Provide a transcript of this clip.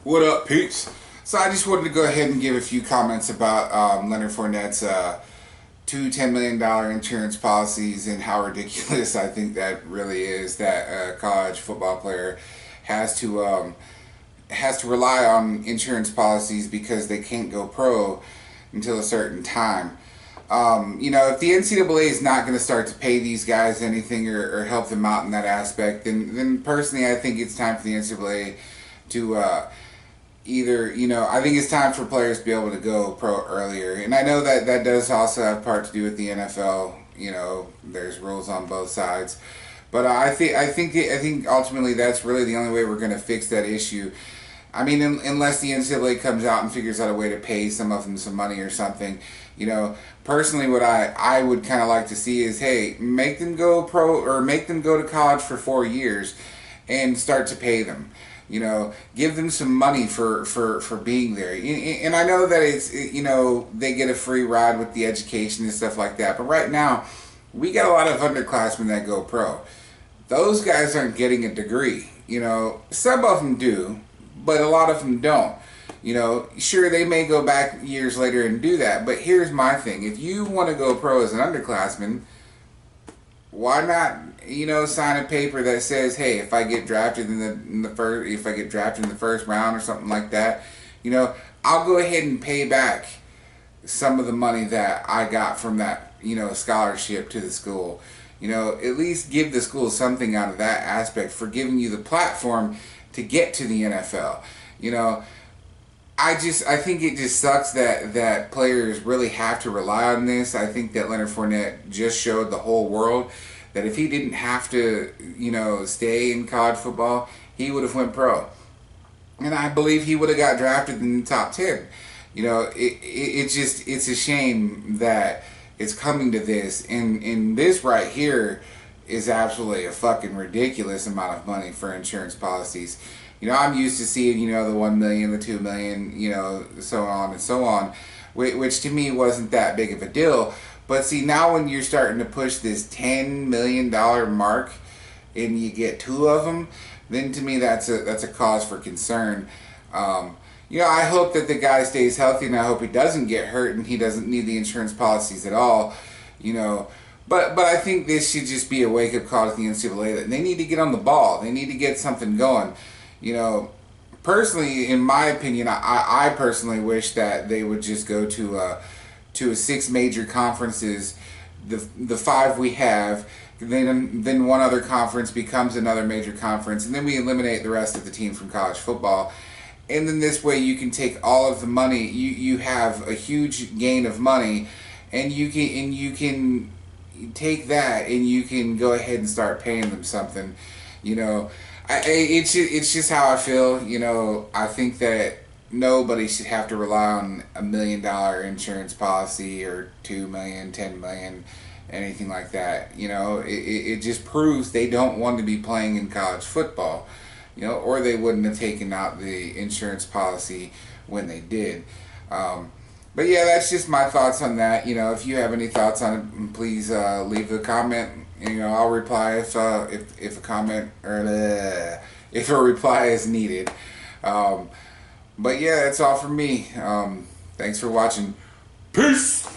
What up, peeps? So I just wanted to go ahead and give a few comments about Leonard Fournette's two $10 million insurance policies and how ridiculous I think that really is, that a college football player has to rely on insurance policies because they can't go pro until a certain time. If the NCAA is not going to start to pay these guys anything or help them out in that aspect, then personally I think it's time for the NCAA to I think it's time for players to be able to go pro earlier. And I know that does also have part to do with the NFL. There's rules on both sides. But I think ultimately that's really the only way we're going to fix that issue. I mean, unless the NCAA comes out and figures out a way to pay some of them some money or something. Personally, what I would kind of like to see is, hey, make them go pro or make them go to college for 4 years and start to pay them. Give them some money for being there. And I know that it's, they get a free ride with the education and stuff like that. But right now, we got a lot of underclassmen that go pro. Those guys aren't getting a degree. Some of them do, but a lot of them don't. Sure, they may go back years later and do that. But here's my thing. If you want to go pro as an underclassman, why not, sign a paper that says, hey, if I get drafted in the first round or something like that, I'll go ahead and pay back some of the money that I got from that, scholarship to the school. At least give the school something out of that aspect for giving you the platform to get to the NFL. I think it just sucks that players really have to rely on this. I think that Leonard Fournette just showed the whole world that if he didn't have to, stay in college football, he would have went pro. And I believe he would have got drafted in the top 10. It's a shame that it's coming to this. And this right here is absolutely a fucking ridiculous amount of money for insurance policies. I'm used to seeing, the $1 million, the $2 million, so on and so on, which to me wasn't that big of a deal. But see, now when you're starting to push this $10 million mark and you get 2 of them, then to me that's a cause for concern. I hope that the guy stays healthy, and I hope he doesn't get hurt and he doesn't need the insurance policies at all. But I think this should just be a wake-up call to the NCAA that they need to get on the ball. They need to get something going. Personally, in my opinion, I personally wish that they would just go to 6 major conferences, the 5 we have, then one other conference becomes another major conference, and then we eliminate the rest of the team from college football. And then this way you can take all of the money, you have a huge gain of money, and you can take that and you can go ahead and start paying them something. It's just how I feel. I think that nobody should have to rely on $1 million insurance policy or $2 million, $10 million, anything like that. It just proves they don't want to be playing in college football, or they wouldn't have taken out the insurance policy when they did. But yeah, that's just my thoughts on that. If you have any thoughts on it, please leave a comment. I'll reply if a comment or if a reply is needed. But yeah, that's all from me. Thanks for watching. Peace.